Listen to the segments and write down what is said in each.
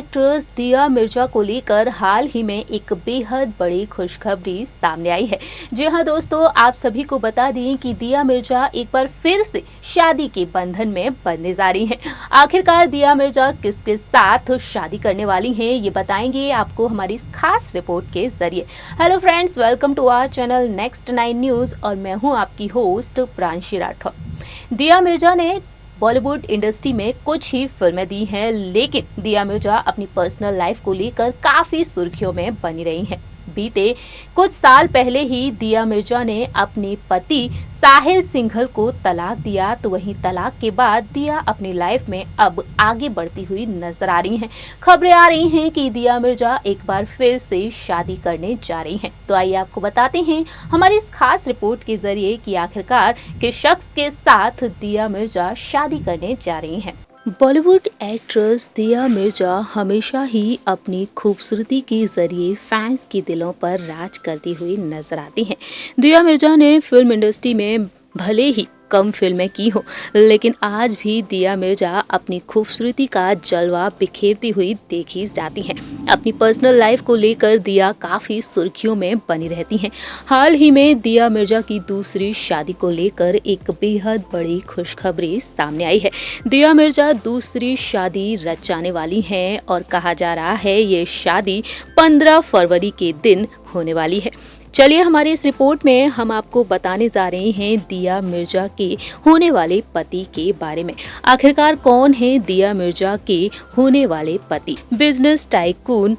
Actress दिया मिर्जा को लेकर हाल ही में एक बेहद बड़ी खुशखबरी सामने आई है। जी हां दोस्तों, आप सभी को बता दें कि दिया मिर्जा एक बार फिर से शादी के बंधन में बंधने जा रही हैं। आखिरकार दिया मिर्जा किसके साथ शादी करने वाली हैं, ये बताएंगे आपको हमारी इस खास रिपोर्ट के जरिए। Hello friends, welcome to our channel next 9 news और मैं हूँ आपकी होस्ट प्रांशी राठौर। दिया मिर्जा ने बॉलीवुड इंडस्ट्री में कुछ ही फिल्में दी हैं, लेकिन दिया मिर्जा अपनी पर्सनल लाइफ को लेकर काफी सुर्खियों में बनी रही हैं। बीते कुछ साल पहले ही दिया मिर्जा ने अपने पति साहिल सिंघल को तलाक दिया, तो वहीं तलाक के बाद दिया अपनी लाइफ में अब आगे बढ़ती हुई नजर आ रही हैं। खबरें आ रही हैं कि दिया मिर्जा एक बार फिर से शादी करने जा रही हैं। तो आइए आपको बताते हैं हमारी इस खास रिपोर्ट के जरिए कि आखिरकार किस शख्स के साथ दिया मिर्जा शादी करने जा रही हैं। बॉलीवुड एक्ट्रेस दिया मिर्जा हमेशा ही अपनी खूबसूरती के जरिए फैंस के दिलों पर राज करती हुई नजर आती हैं। दिया मिर्जा ने फिल्म इंडस्ट्री में भले ही कम फिल्में की हो, लेकिन आज भी दिया मिर्जा अपनी खूबसूरती का जलवा बिखेरती हुई देखी जाती हैं। अपनी पर्सनल लाइफ को लेकर दिया काफी सुर्खियों में बनी रहती हैं। हाल ही में दिया मिर्जा की दूसरी शादी को लेकर एक बेहद बड़ी खुशखबरी सामने आई है। दिया मिर्जा दूसरी शादी रचाने वाली हैं और कहा जा रहा है ये शादी 15 फरवरी के दिन होने वाली है। चलिए हमारी इस रिपोर्ट में हम आपको बताने जा रहे हैं दिया मिर्जा के होने वाले पति के बारे में। आखिरकार कौन है दिया मिर्जा के होने वाले पति? बिजनेस टाइकून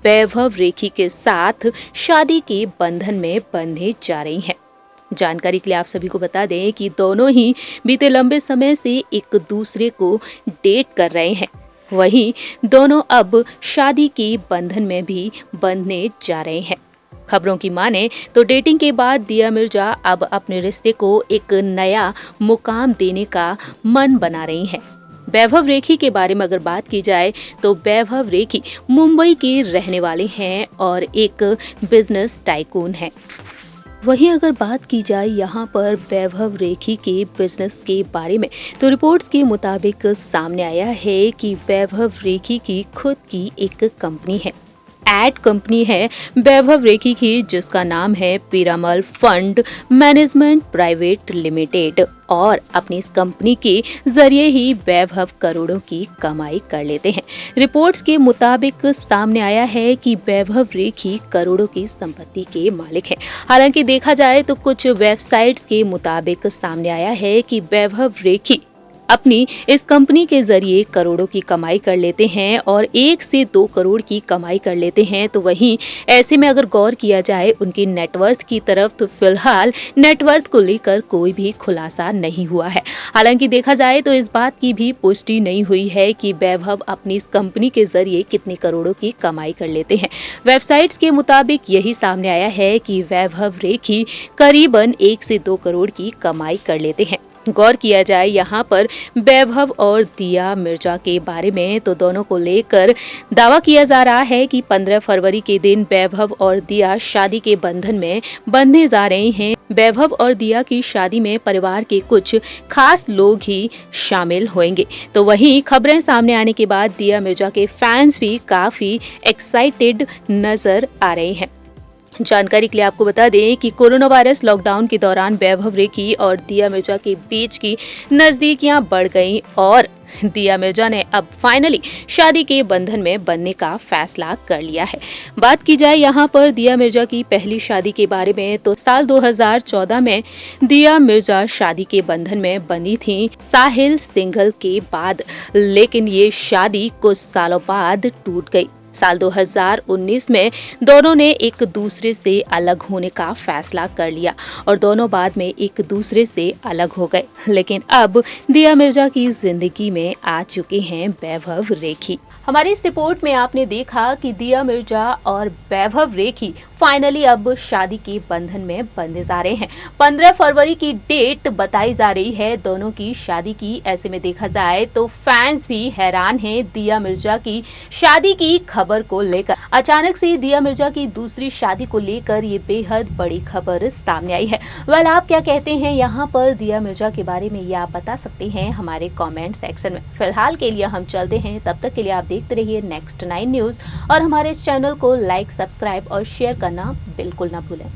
वैभव रेखी के साथ शादी के बंधन में बंधने जा रही हैं। जानकारी के लिए आप सभी को बता दें कि दोनों ही बीते लंबे समय से एक दूसरे को डेट कर रहे हैं। वहीं दोनों अब शादी के बंधन में भी बंधने जा रहे हैं। खबरों की माने तो डेटिंग के बाद दिया मिर्जा अब अपने रिश्ते को एक नया मुकाम देने का मन बना रही हैं। वैभव रेखी के बारे में अगर बात की जाए तो वैभव रेखी मुंबई के रहने वाले हैं और एक बिजनेस टाइकून हैं। वहीं अगर बात की जाए यहाँ पर वैभव रेखी के बिजनेस के बारे में तो रिपोर्ट्स के मुताबिक सामने आया है कि वैभव रेखी की खुद की एक कंपनी है, एड कंपनी है वैभव रेखी की, जिसका नाम है Piramal fund management private limited. और अपनी इस कंपनी के जरिए ही वैभव करोड़ों की कमाई कर लेते हैं। रिपोर्ट्स के मुताबिक सामने आया है कि वैभव रेखी करोड़ों की संपत्ति के मालिक हैं। हालांकि देखा जाए तो कुछ वेबसाइट्स के मुताबिक सामने आया है कि वैभव रेखी अपनी इस कंपनी के जरिए करोड़ों की कमाई कर लेते हैं और 1 से 2 करोड़ की कमाई कर लेते हैं। तो वहीं ऐसे में अगर गौर किया जाए उनकी नेटवर्थ की तरफ तो फिलहाल नेटवर्थ को लेकर कोई भी खुलासा नहीं हुआ है। हालांकि देखा जाए तो इस बात की भी पुष्टि नहीं हुई है कि वैभव अपनी इस कंपनी के जरिए कितने करोड़ों की कमाई कर लेते हैं। वेबसाइट्स के मुताबिक यही सामने आया है कि वैभव रेखी करीबन 1 से 2 करोड़ की कमाई कर लेते हैं। गौर किया जाए यहाँ पर वैभव और दिया मिर्जा के बारे में तो दोनों को लेकर दावा किया जा रहा है कि 15 फरवरी के दिन वैभव और दिया शादी के बंधन में बंधने जा रहे हैं। वैभव और दिया की शादी में परिवार के कुछ खास लोग ही शामिल होंगे। तो वहीं खबरें सामने आने के बाद दिया मिर्जा के फैंस भी काफी एक्साइटेड नजर आ रहे हैं। जानकारी के लिए आपको बता दें कि कोरोना वायरस लॉकडाउन के दौरान वैभव रेखी और दिया मिर्जा के बीच की नजदीकियां बढ़ गईं और दिया मिर्जा ने अब फाइनली शादी के बंधन में बंधने का फैसला कर लिया है। बात की जाए यहाँ पर दिया मिर्जा की पहली शादी के बारे में तो साल 2014 में दिया मिर्जा शादी के बंधन में बंधी थी साहिल सिंघल के बाद, लेकिन ये शादी कुछ सालों बाद टूट गई। साल 2019 में दोनों ने एक दूसरे से अलग होने का फैसला कर लिया और दोनों बाद में एक दूसरे से अलग हो गए। लेकिन अब दिया मिर्जा की जिंदगी में आ चुके हैं वैभव रेखी। हमारी इस रिपोर्ट में आपने देखा कि दिया मिर्जा और वैभव रेखी फाइनली अब शादी के बंधन में बंधे जा रहे हैं। 15 फरवरी की डेट बताई जा रही है दोनों की शादी की। ऐसे में देखा जाए तो फैंस भी हैरान हैं दिया मिर्जा की शादी की खबर को लेकर। अचानक से दिया मिर्जा की दूसरी शादी को लेकर ये बेहद बड़ी खबर सामने आई है। वेल, आप क्या कहते हैं यहाँ पर दिया मिर्जा के बारे में, ये आप बता सकते हैं हमारे कमेंट सेक्शन में। फिलहाल के लिए हम चलते हैं, तब तक के लिए आप देखते रहिए नेक्स्ट 9 न्यूज और हमारे इस चैनल को लाइक, सब्सक्राइब और शेयर करना बिल्कुल ना भूलें।